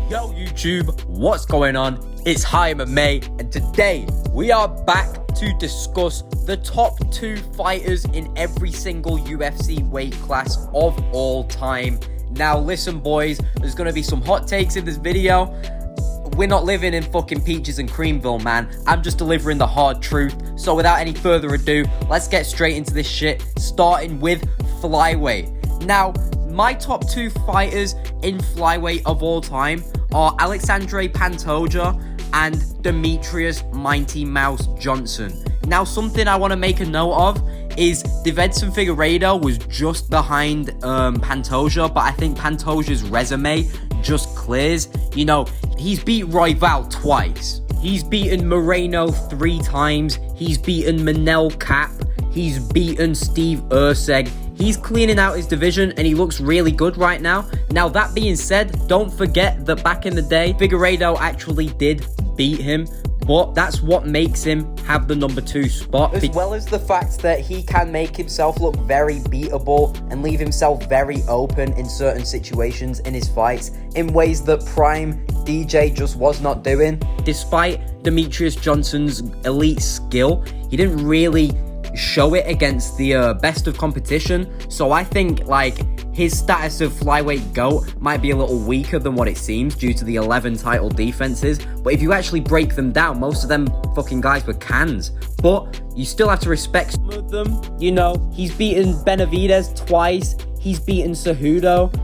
Yo YouTube, what's going on? It's HIGHMMA, and today we are back to discuss the top 2 fighters in every single UFC weight class of all time. Now listen boys, there's gonna be some hot takes in this video. We're not living in fucking peaches and creamville, man. I'm just delivering the hard truth. So without any further ado, let's get straight into this shit, starting with Flyweight. Now, my top 2 fighters in Flyweight of all time are Alexandre Pantoja and Demetrius Mighty Mouse Johnson. Now, something I want to make a note of is Davidson Figueiredo was just behind Pantoja, but I think Pantoja's resume just clears. You know, he's beat Royval twice. He's beaten Moreno 3 times. He's beaten Manel Kape. He's beaten Steve Erceg. He's cleaning out his division and he looks really good right now. Now, that being said, don't forget that back in the day, Figueiredo actually did beat him, but that's what makes him have the number 2 spot. As well as the fact that he can make himself look very beatable and leave himself very open in certain situations in his fights in ways that Prime DJ just was not doing. Despite Demetrius Johnson's elite skill, he didn't really show it against the best of competition. So I think like his status of flyweight GOAT might be a little weaker than what it seems due to the 11 title defenses. But if you actually break them down, most of them fucking guys were cans. But you still have to respect some of them. You know, he's beaten Benavidez twice. He's beaten Cejudo.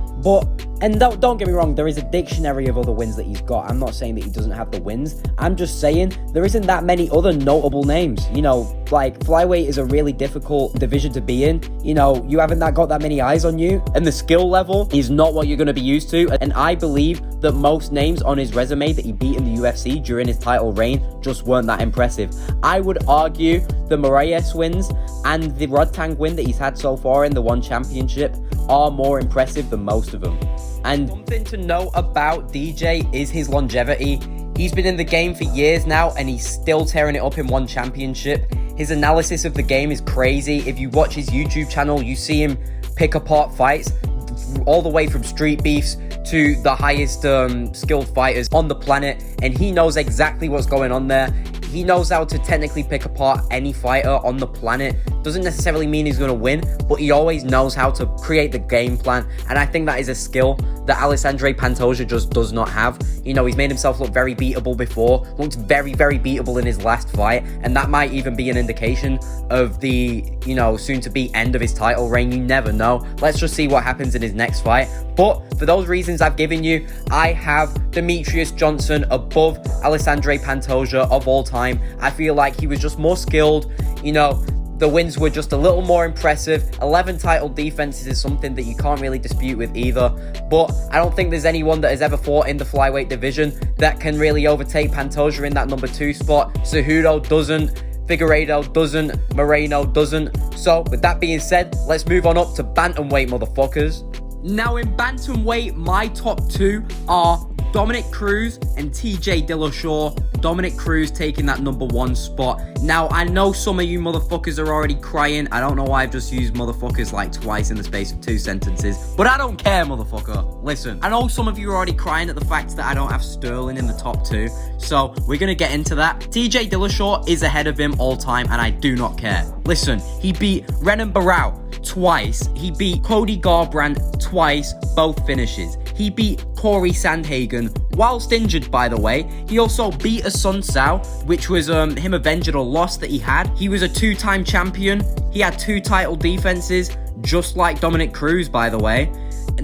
And don't get me wrong, there is a dictionary of other wins that he's got. I'm not saying that he doesn't have the wins. I'm just saying there isn't that many other notable names. You know, like flyweight is a really difficult division to be in. You know, you haven't got that many eyes on you, and the skill level is not what you're going to be used to. And I believe that most names on his resume that he beat in the UFC during his title reign just weren't that impressive. I would argue the Moraes wins and the Rodtang win that he's had so far in the One Championship are more impressive than most of them. And something to note about DJ is his longevity. He's been in the game for years now and he's still tearing it up in One Championship. His analysis of the game is crazy. If you watch his YouTube channel, you see him pick apart fights all the way from street beefs to the highest skilled fighters on the planet, and he knows exactly what's going on there. He knows how to technically pick apart any fighter on the planet. Doesn't necessarily mean he's going to win, but he always knows how to create the game plan. And I think that is a skill that Alexandre Pantoja just does not have. You know, he's made himself look very beatable before. Looked very, very beatable in his last fight. And that might even be an indication of the, you know, soon-to-be end of his title reign. You never know. Let's just see what happens in his next fight. But for those reasons I've given you, I have Demetrius Johnson above Alexandre Pantoja of all time. I feel like he was just more skilled. You know, the wins were just a little more impressive. 11 title defenses is something that you can't really dispute with either. But I don't think there's anyone that has ever fought in the flyweight division that can really overtake Pantoja in that number 2 spot. Cejudo doesn't. Figueiredo doesn't. Moreno doesn't. So with that being said, let's move on up to Bantamweight, motherfuckers. Now in Bantamweight, my top 2 are Dominic Cruz and TJ Dillashaw. Dominic Cruz taking that number 1 spot. Now, I know some of you motherfuckers are already crying. I don't know why I've just used motherfuckers like twice in the space of 2 sentences, but I don't care, motherfucker. Listen, I know some of you are already crying at the fact that I don't have Sterling in the top 2, so we're gonna get into that. TJ Dillashaw is ahead of him all time, and I do not care. Listen, he beat Renan Barão twice. He beat Cody Garbrandt twice, both finishes. He beat Corey Sandhagen whilst injured, by the way. He also beat Sun Sao, which was him avenging a loss that he had. He was a 2-time champion. He had 2 title defenses, just like Dominic Cruz, by the way.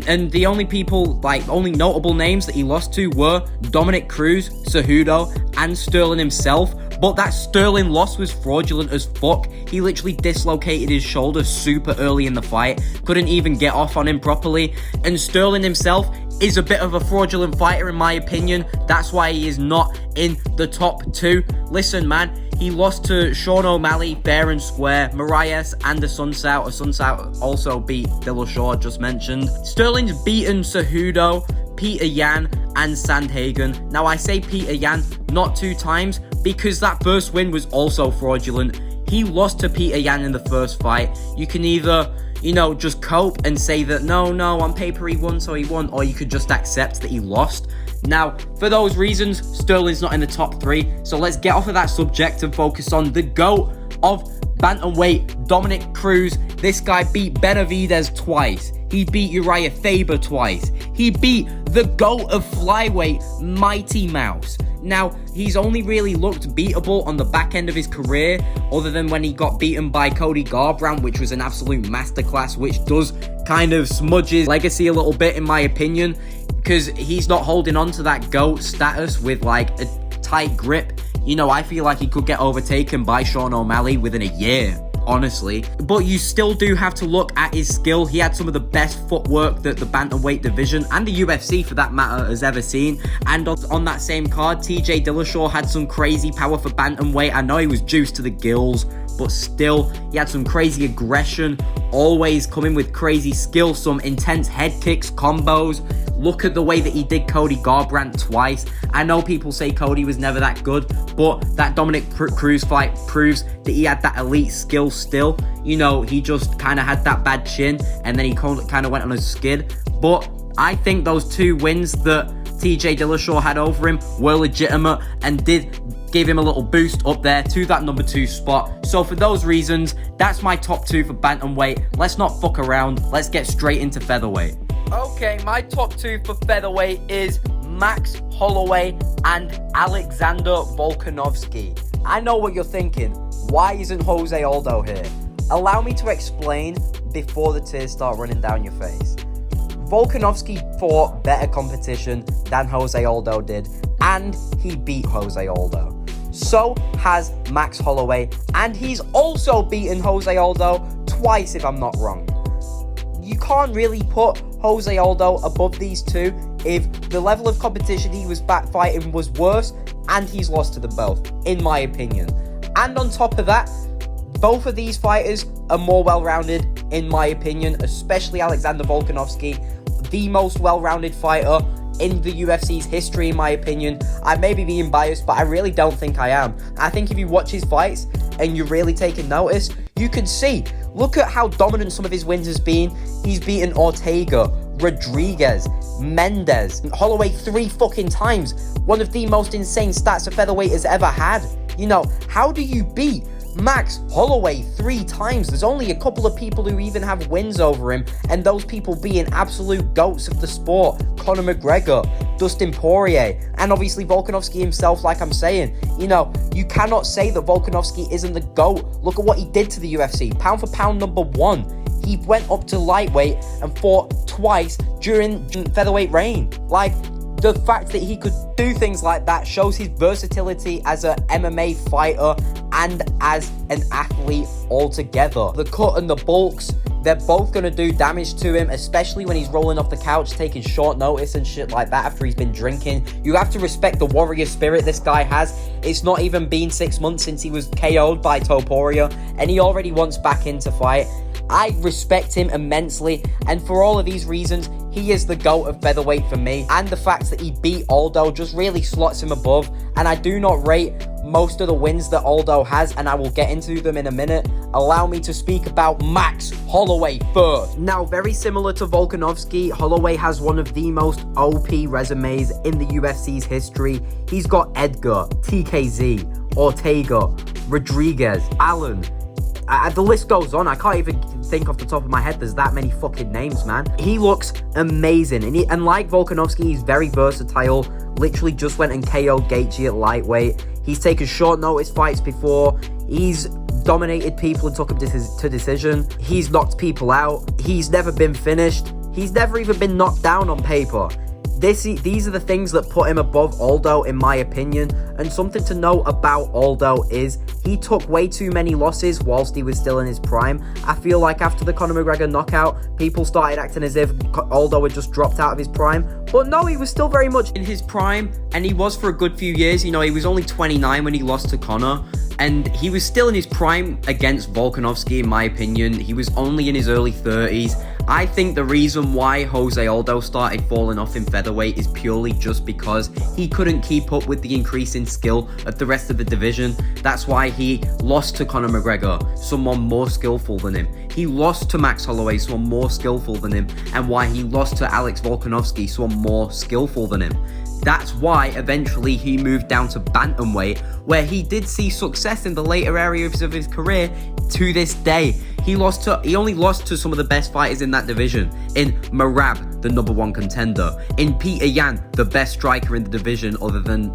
And the only people, only notable names that he lost to were Dominic Cruz, Cejudo, and Sterling himself. But that Sterling loss was fraudulent as fuck. He literally dislocated his shoulder super early in the fight. Couldn't even get off on him properly. And Sterling himself is a bit of a fraudulent fighter in my opinion. That's why he is not in the top 2. Listen, man. He lost to Sean O'Malley, fair and square. Moraes and Sun Sao. Sun Sao also beat Dillashaw, just mentioned. Sterling's beaten Cejudo, Peter Yan, and Sandhagen. Now, I say Peter Yan not 2 times because that first win was also fraudulent. He lost to Peter Yan in the first fight. You can either, you know, just cope and say that, no, on paper he won, so he won, or you could just accept that he lost. Now, for those reasons, Sterling's not in the top 3. So let's get off of that subject and focus on the GOAT of Bantamweight, Dominic Cruz. This guy beat Benavidez twice. He beat Uriah Faber twice. He beat the GOAT of Flyweight, Mighty Mouse. Now, he's only really looked beatable on the back end of his career, other than when he got beaten by Cody Garbrandt, which was an absolute masterclass, which does kind of smudge his legacy a little bit, in my opinion, because he's not holding on to that GOAT status with like a tight grip. You know, I feel like he could get overtaken by Sean O'Malley within a year, honestly. But you still do have to look at his skill. He had some of the best footwork that the bantamweight division, and the UFC for that matter, has ever seen. And on that same card, TJ Dillashaw had some crazy power for bantamweight. I know he was juiced to the gills, but still, he had some crazy aggression, always coming with crazy skill, some intense head kicks, combos. Look at the way that he did Cody Garbrandt twice. I know people say Cody was never that good, but that Dominic Cruz fight proves that he had that elite skill still. You know, he just kind of had that bad chin, and then he kind of went on a skid. But I think those 2 wins that TJ Dillashaw had over him were legitimate and did give him a little boost up there to that number 2 spot. So for those reasons, that's my top 2 for bantamweight. Let's not fuck around. Let's get straight into featherweight. Okay, my top 2 for featherweight is Max Holloway and Alexander Volkanovski. I know what you're thinking. Why isn't Jose Aldo here? Allow me to explain before the tears start running down your face. Volkanovski fought better competition than Jose Aldo did, and he beat Jose Aldo. So has Max Holloway, and he's also beaten Jose Aldo twice, if I'm not wrong. You can't really put Jose Aldo above these 2 if the level of competition he was fighting was worse, and he's lost to them both, in my opinion. And on top of that, both of these fighters are more well-rounded, in my opinion, especially Alexander Volkanovski, the most well-rounded fighter in the UFC's history, in my opinion. I may be being biased, but I really don't think I am. I think if you watch his fights and you're really taking notice, you can see. Look at how dominant some of his wins has been. He's beaten Ortega, Rodriguez, Mendez, Holloway 3 fucking times. One of the most insane stats a featherweight has ever had. You know, how do you beat Max Holloway 3 times? There's only a couple of people who even have wins over him, and those people being absolute goats of the sport. Conor McGregor, Dustin Poirier, and obviously Volkanovski himself, like I'm saying. You know, you cannot say that Volkanovski isn't the GOAT. Look at what he did to the UFC. Pound for pound number 1. He went up to lightweight and fought twice during featherweight reign. Like, the fact that he could do things like that shows his versatility as an MMA fighter and as an athlete altogether. The cut and the bulks, they're both going to do damage to him, especially when he's rolling off the couch, taking short notice and shit like that after he's been drinking. You have to respect the warrior spirit this guy has. It's not even been 6 months since he was KO'd by Topuria, and he already wants back into fight. I respect him immensely, and for all of these reasons, he is the GOAT of featherweight for me, and the fact that he beat Aldo just really slots him above. And I do not rate most of the wins that Aldo has, and I will get into them in a minute. Allow me to speak about Max Holloway first. Now, very similar to Volkanovski, Holloway has one of the most OP resumes in the UFC's history. He's got Edgar, TKZ, Ortega, Rodriguez, Allen. The list goes on. I can't even think off the top of my head. There's that many fucking names, man. He looks amazing. And like Volkanovski, he's very versatile. Literally just went and KO'd Gaethje at lightweight. He's taken short notice fights before. He's dominated people and took them to decision. He's knocked people out. He's never been finished. He's never even been knocked down on paper. These are the things that put him above Aldo, in my opinion. And something to note about Aldo is he took way too many losses whilst he was still in his prime. I feel like after the Conor McGregor knockout, people started acting as if Aldo had just dropped out of his prime. But no, he was still very much in his prime, and he was for a good few years. You know, he was only 29 when he lost to Conor, and he was still in his prime against Volkanovski, in my opinion. He was only in his early 30s. I think the reason why Jose Aldo started falling off in featherweight is purely just because he couldn't keep up with the increase in skill of the rest of the division. That's why he lost to Conor McGregor, someone more skillful than him. He lost to Max Holloway, someone more skillful than him, and why he lost to Alex Volkanovski, someone more skillful than him. That's why eventually he moved down to Bantamweight, where he did see success in the later areas of his career to this day. He only lost to some of the best fighters in that division. In Merab, the #1 contender. In Peter Yan, the best striker in the division other than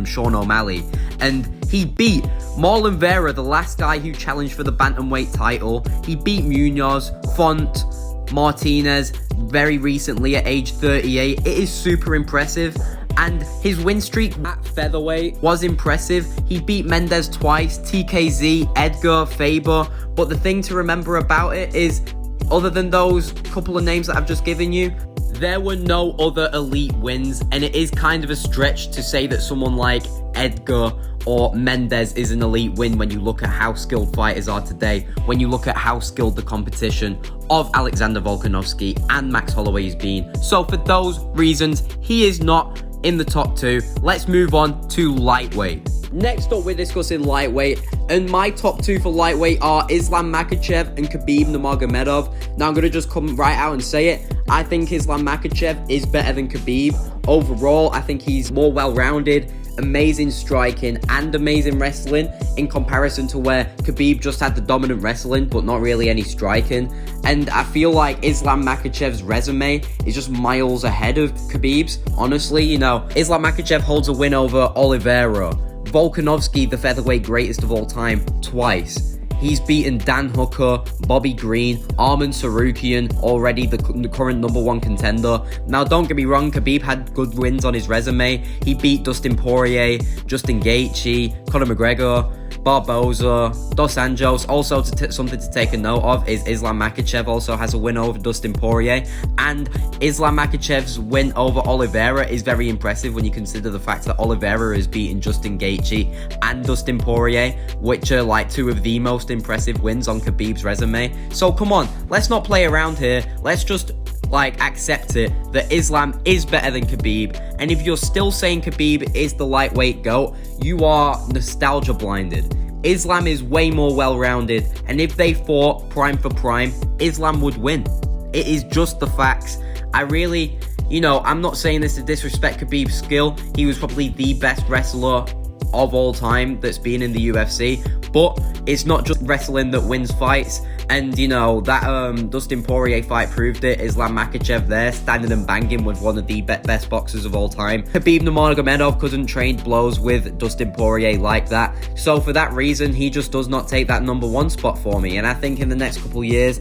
Sean O'Malley. And he beat Marlon Vera, the last guy who challenged for the Bantamweight title. He beat Munoz, Font, Martinez very recently at age 38. It is super impressive. And his win streak at Featherweight was impressive. He beat Mendez twice, TKZ, Edgar, Faber. But the thing to remember about it is, other than those couple of names that I've just given you, there were no other elite wins. And it is kind of a stretch to say that someone like Edgar or Mendez is an elite win when you look at how skilled fighters are today, when you look at how skilled the competition of Alexander Volkanovski and Max Holloway has been. So for those reasons, he is not in the top 2. Let's move on to lightweight. Next up, we're discussing lightweight, and my top 2 for lightweight are Islam Makhachev and Khabib Nurmagomedov. Now, I'm going to just come right out and say it. I think Islam Makhachev is better than Khabib. Overall, I think he's more well-rounded, amazing striking and amazing wrestling in comparison to where Khabib just had the dominant wrestling but not really any striking. And I feel like Islam Makhachev's resume is just miles ahead of Khabib's. Honestly, you know, Islam Makhachev holds a win over Oliveira, Volkanovski, the featherweight greatest of all time, twice. He's beaten Dan Hooker, Bobby Green, Arman Sarukian, already the current #1 contender. Now, don't get me wrong, Khabib had good wins on his resume. He beat Dustin Poirier, Justin Gaethje, Conor McGregor, Barboza, Dos Anjos. Also, something to take a note of is Islam Makhachev also has a win over Dustin Poirier. And Islam Makhachev's win over Oliveira is very impressive when you consider the fact that Oliveira has beaten Justin Gaethje and Dustin Poirier, which are like 2 of the most impressive wins on Khabib's resume. So come on, let's not play around here. Let's just accept it that Islam is better than Khabib. And if you're still saying Khabib is the lightweight GOAT, you are nostalgia blinded. Islam is way more well-rounded, and if they fought prime for prime, Islam would win. It is just the facts. I'm not saying this to disrespect Khabib's skill. He was probably the best wrestler of all time that's been in the UFC, but it's not just wrestling that wins fights. And that Dustin Poirier fight proved it. Islam Makhachev there, standing and banging with one of the best boxers of all time. Khabib Nurmagomedov couldn't trade blows with Dustin Poirier like that. So for that reason, he just does not take that #1 spot for me. And I think in the next couple of years,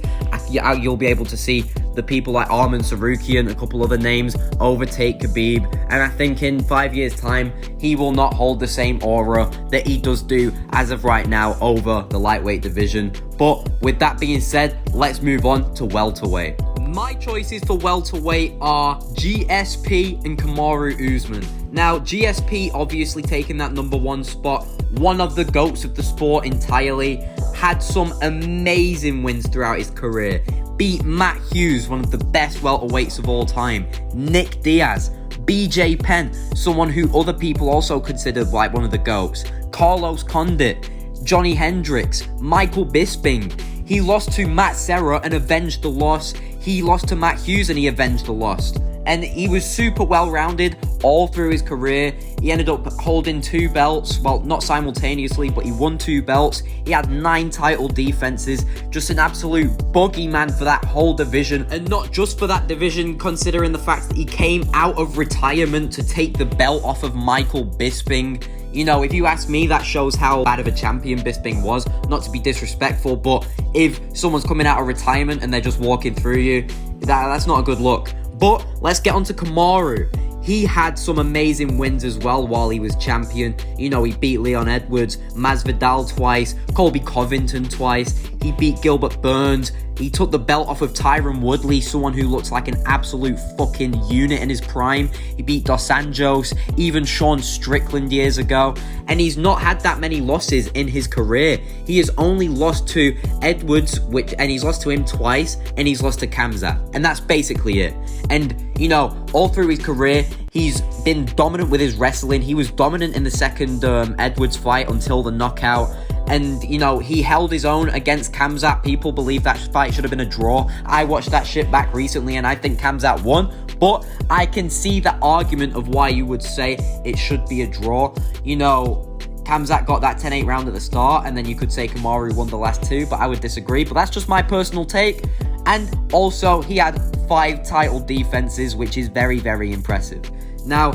you'll be able to see the people like Arman Sarukian, a couple other names, overtake Khabib. And I think in 5 years' time, he will not hold the same aura that he does do as of right now over the lightweight division. But with that being said, let's move on to welterweight. My choices for welterweight are GSP and Kamaru Usman. Now, GSP obviously taking that #1 spot, one of the GOATs of the sport entirely, had some amazing wins throughout his career. Beat Matt Hughes, one of the best welterweights of all time. Nick Diaz, BJ Penn, someone who other people also considered like one of the GOATs. Carlos Condit, Johnny Hendricks, Michael Bisping. He lost to Matt Serra and avenged the loss. He lost to Matt Hughes and he avenged the loss. And he was super well-rounded all through his career. He ended up holding 2 belts. Well, not simultaneously, but he won 2 belts. He had 9 title defenses. Just an absolute boogeyman for that whole division. And not just for that division, considering the fact that he came out of retirement to take the belt off of Michael Bisping. If you ask me, that shows how bad of a champion Bisping was. Not to be disrespectful, but if someone's coming out of retirement and they're just walking through you, that's not a good look. But let's get on to Kamaru. He had some amazing wins as well while he was champion. He beat Leon Edwards, Masvidal twice, Colby Covington twice. He beat Gilbert Burns. He took the belt off of Tyron Woodley, someone who looks like an absolute fucking unit in his prime. He beat Dos Anjos, even Sean Strickland years ago. And he's not had that many losses in his career. He has only lost to Edwards, and he's lost to him twice, and he's lost to Khamzat. And that's basically it. And, all through his career, he's been dominant with his wrestling. He was dominant in the second Edwards fight until the knockout. And, he held his own against Khamzat. People believe that fight should have been a draw. I watched that shit back recently, and I think Khamzat won. But I can see the argument of why you would say it should be a draw. You know, Khamzat got that 10-8 round at the start, and then you could say Kamaru won the last two, but I would disagree. But that's just my personal take. And also, he had 5 title defenses, which is very, very impressive. Now,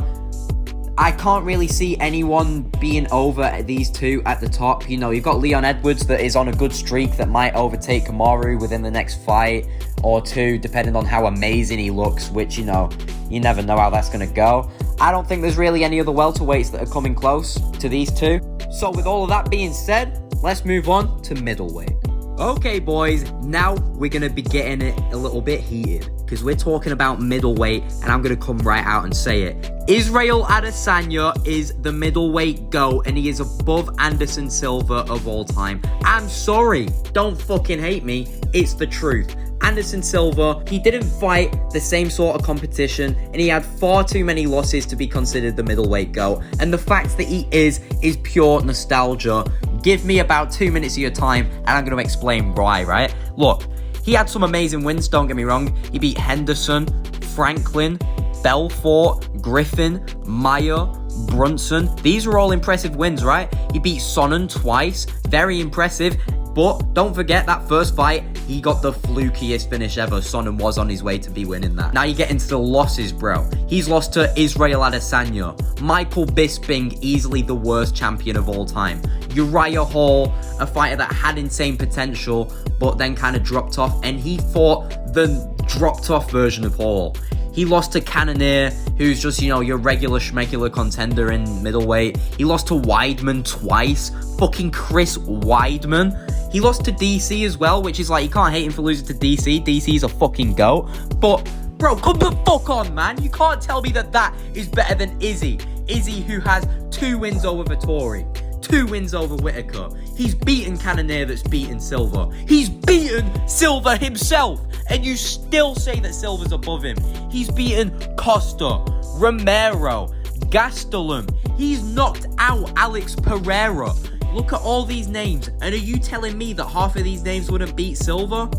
I can't really see anyone being over these two at the top. You know, you've got Leon Edwards that is on a good streak that might overtake Kamaru within the next fight or two, depending on how amazing he looks, which, you know, you never know how that's going to go. I don't think there's really any other welterweights that are coming close to these two. So with all of that being said, let's move on to middleweight. Okay, boys, now we're going to be getting it a little bit heated because we're talking about middleweight, and I'm going to come right out and say it. Israel Adesanya is the middleweight GOAT, and he is above Anderson Silva of all time. I'm sorry, don't fucking hate me, it's the truth. Anderson Silva, he didn't fight the same sort of competition, and he had far too many losses to be considered the middleweight GOAT. And the fact that he is pure nostalgia. Give me about 2 minutes of your time, and I'm going to explain why, right? Look, he had some amazing wins, don't get me wrong. He beat Henderson, Franklin, Belfort, Griffin, Meyer, Brunson. These were all impressive wins, right? He beat Sonnen twice, very impressive. But don't forget that first fight, he got the flukiest finish ever. Sonnen was on his way to be winning that. Now you get into the losses, bro. He's lost to Israel Adesanya, Michael Bisping, easily the worst champion of all time, Uriah Hall, a fighter that had insane potential, but then kind of dropped off, and he fought the dropped off version of Hall. He lost to Cannonier, who's just, you know, your regular schmegular contender in middleweight. He lost to Weidman twice. Fucking Chris Weidman. He lost to DC as well, which is like, you can't hate him for losing to DC. DC's a fucking GOAT. But, bro, come the fuck on, man. You can't tell me that is better than Izzy. Izzy, who has 2 wins over Vettori. 2 wins over Whitaker. He's beaten Cannonier that's beaten Silva. He's beaten Silva himself. And you still say that Silva's above him. He's beaten Costa, Romero, Gastelum. He's knocked out Alex Pereira. Look at all these names. And are you telling me that half of these names wouldn't beat Silva?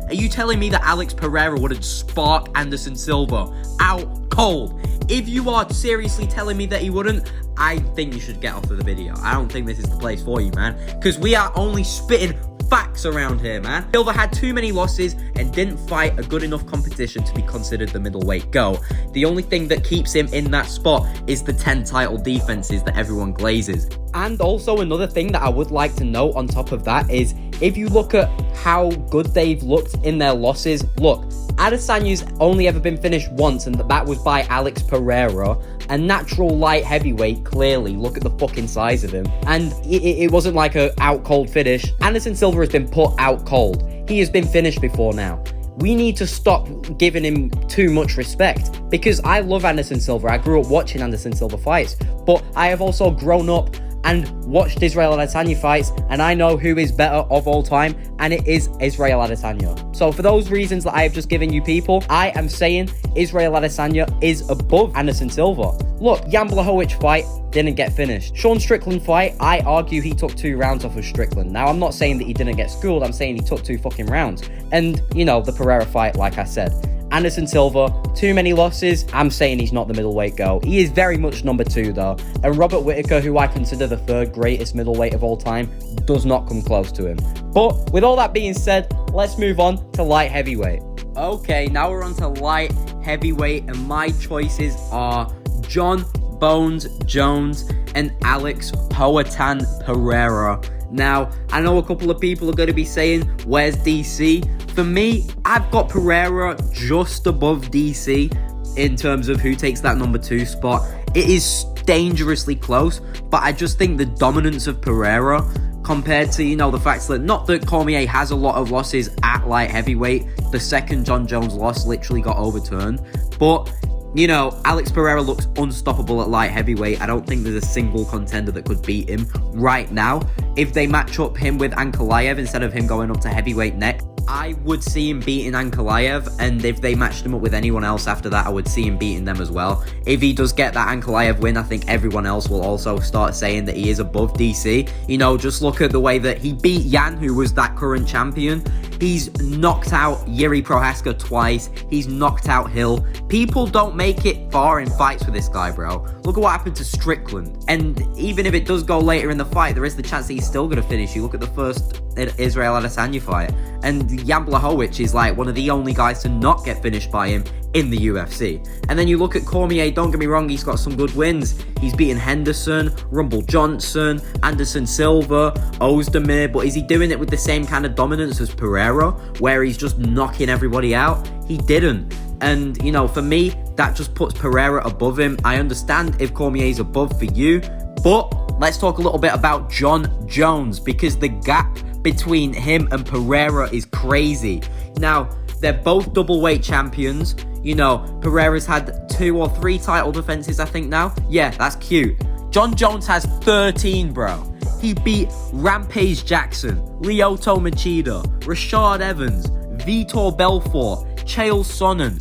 Are you telling me that Alex Pereira wouldn't spark Anderson Silva out cold? If you are seriously telling me that he wouldn't, I think you should get off of the video. I don't think this is the place for you, man. Because we are only spitting facts around here, man. Silva had too many losses and didn't fight a good enough competition to be considered the middleweight GOAT. The only thing that keeps him in that spot is the 10 title defenses that everyone glazes. And also another thing that I would like to note on top of that is, if you look at how good they've looked in their losses, look, Adesanya's only ever been finished once, and that was by Alex Pereira, a natural light heavyweight, clearly. Look at the fucking size of him. And it wasn't like a out cold finish. Anderson Silva has been put out cold. He has been finished before now. We need to stop giving him too much respect, because I love Anderson Silva. I grew up watching Anderson Silva fights, but I have also grown up and watched Israel Adesanya fights, and I know who is better of all time, and it is Israel Adesanya. So for those reasons that I have just given you people, I am saying Israel Adesanya is above Anderson Silva. Look, Jan Blachowicz fight didn't get finished. Sean Strickland fight, I argue he took 2 rounds off of Strickland. Now, I'm not saying that he didn't get schooled, I'm saying he took 2 fucking rounds. And, you know, the Pereira fight, like I said. Anderson Silva, too many losses. I'm saying he's not the middleweight GOAT. He is very much number 2 though. And Robert Whitaker, who I consider the 3rd greatest middleweight of all time, does not come close to him. But with all that being said, let's move on to light heavyweight. Okay, now we're on to light heavyweight, and my choices are John Bones Jones and Alex Poatan Pereira. Now, I know a couple of people are going to be saying, where's DC? For me, I've got Pereira just above DC in terms of who takes that number 2 spot. It is dangerously close, but I just think the dominance of Pereira compared to, you know, the fact that, not that Cormier has a lot of losses at light heavyweight. The second John Jones loss literally got overturned. But, you know, Alex Pereira looks unstoppable at light heavyweight. I don't think there's a single contender that could beat him right now. If they match up him with Ankalaev instead of him going up to heavyweight next, I would see him beating Ankalaev, and if they matched him up with anyone else after that, I would see him beating them as well. If he does get that Ankalaev win, I think everyone else will also start saying that he is above DC. You know, just look at the way that he beat Yan, who was that current champion. He's knocked out Yuri Prohaska twice. He's knocked out Hill. People don't make it far in fights with this guy, bro. Look at what happened to Strickland. And even if it does go later in the fight, there is the chance that he's still going to finish you. Look at the first Israel Adesanya fight. And Jan Blachowicz is like one of the only guys to not get finished by him in the UFC. And then you look at Cormier, don't get me wrong, he's got some good wins. He's beaten Henderson, Rumble Johnson, Anderson Silva, Ozdemir, but is he doing it with the same kind of dominance as Pereira, where he's just knocking everybody out? He didn't. And, you know, for me, that just puts Pereira above him. I understand if Cormier's above for you, but let's talk a little bit about John Jones, because the gap between him and Pereira is crazy. Now, they're both double weight champions. You know, Pereira's had 2 or 3 title defenses, I think now. Yeah, that's cute. John Jones has 13, bro. He beat Rampage Jackson, Lyoto Machida, Rashad Evans, Vitor Belfort, Chael Sonnen,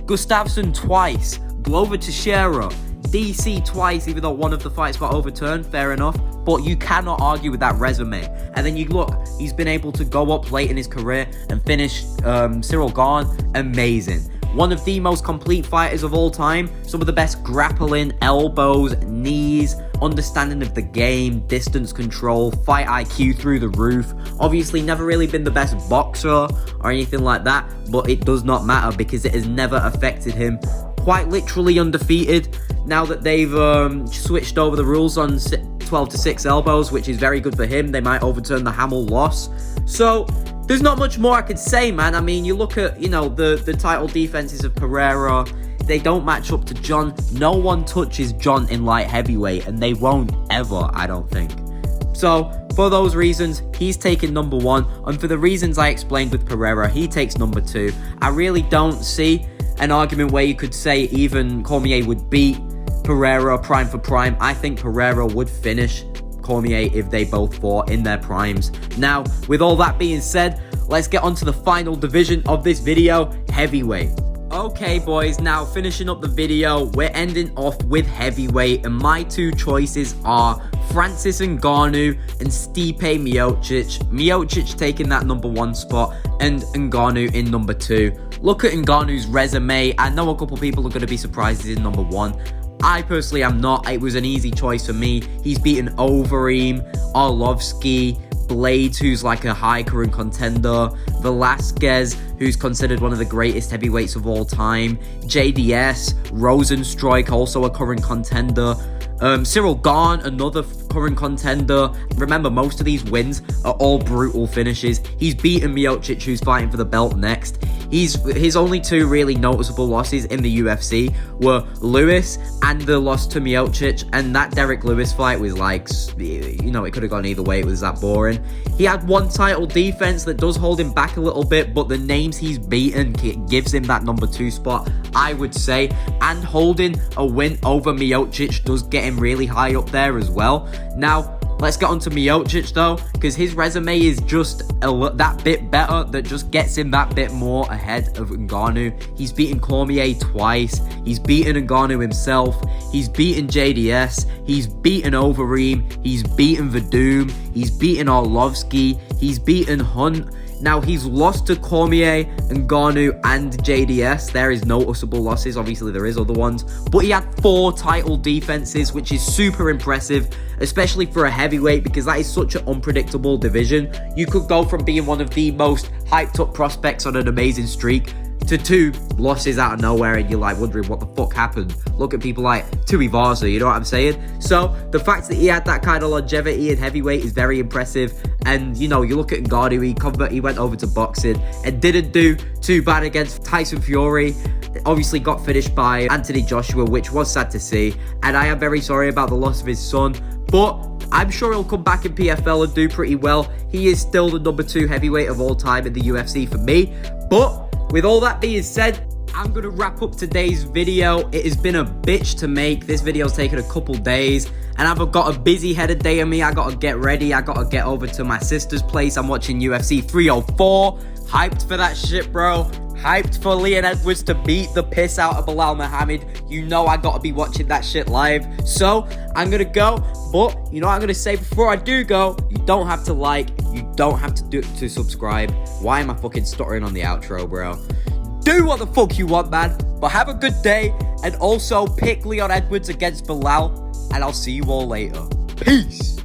Gustafsson twice, Glover Teixeira, DC twice, even though one of the fights got overturned, fair enough. But you cannot argue with that resume. And then you look, he's been able to go up late in his career and finish Cyril Gahn. Amazing. One of the most complete fighters of all time. Some of the best grappling, elbows, knees, understanding of the game, distance control, fight IQ through the roof. Obviously never really been the best boxer or anything like that, but it does not matter because it has never affected him. Quite literally undefeated now that they've switched over the rules on 12-6 elbows, which is very good for him. They might overturn the Hamill loss. So there's not much more I could say, man. I mean, you look at, you know, the title defenses of Pereira. They don't match up to John. No one touches John in light heavyweight, and they won't ever, I don't think. So for those reasons, he's taking number 1. And for the reasons I explained with Pereira, he takes number 2. I really don't see an argument where you could say even Cormier would beat Pereira prime for prime. I think Pereira would finish Cormier if they both fought in their primes. Now, with all that being said, let's get on to the final division of this video, heavyweight. Okay, boys, now finishing up the video, we're ending off with heavyweight, and my 2 choices are Francis Ngannou and Stipe Miocic. Miocic taking that number 1 spot and Ngannou in number 2. Look at Ngannou's resume. I know a couple people are going to be surprised he's in number 1. I personally am not. It was an easy choice for me. He's beaten Overeem, Arlovsky, Blades, who's like a high current contender, Velasquez, who's considered one of the greatest heavyweights of all time, JDS, Rosenstruik, also a current contender, Cyril Gahn, another current contender. Remember, most of these wins are all brutal finishes. He's beaten Miocic, who's fighting for the belt next. His only 2 really noticeable losses in the UFC were Lewis and the loss to Miocic, and that Derek Lewis fight was like, you know, it could have gone either way. It was that boring. He had 1 title defense that does hold him back a little bit, but the names he's beaten gives him that number 2 spot, I would say, and holding a win over Miocic does get him really high up there as well. Now, let's get on to Miocic though, because his resume is just that bit better, that just gets him that bit more ahead of Ngannou. He's beaten Cormier twice, he's beaten Ngannou himself, he's beaten JDS, he's beaten Overeem, he's beaten Verdum, he's beaten Arlovsky, he's beaten Hunt. Now, he's lost to Cormier, Ngannou, and JDS. There is noticeable losses. Obviously, there is other ones. But he had 4 title defenses, which is super impressive, especially for a heavyweight, because that is such an unpredictable division. You could go from being one of the most hyped up prospects on an amazing streak to 2 losses out of nowhere, and you're like wondering what the fuck happened. Look at people like Tuivasa, you know what I'm saying? So the fact that he had that kind of longevity in heavyweight is very impressive. And you know, you look at Ngannou, he went over to boxing and didn't do too bad against Tyson Fury. Obviously got finished by Anthony Joshua, which was sad to see, and I am very sorry about the loss of his son, but I'm sure he'll come back in PFL and do pretty well. He is still the number 2 heavyweight of all time in the UFC for me. But with all that being said, I'm going to wrap up today's video. It has been a bitch to make. This video's taken a couple days, and I've got a busy head of day on me. I got to get ready. I got to get over to my sister's place. I'm watching UFC 304. Hyped for that shit, bro. Hyped for Leon Edwards to beat the piss out of Bilal Muhammad. You know I got to be watching that shit live. So, I'm going to go. But, you know what I'm going to say before I do go? You don't have to like, You don't have to subscribe. Why am I fucking stuttering on the outro, bro? Do what the fuck you want, man. But have a good day. And also pick Leon Edwards against Bilal. And I'll see you all later. Peace.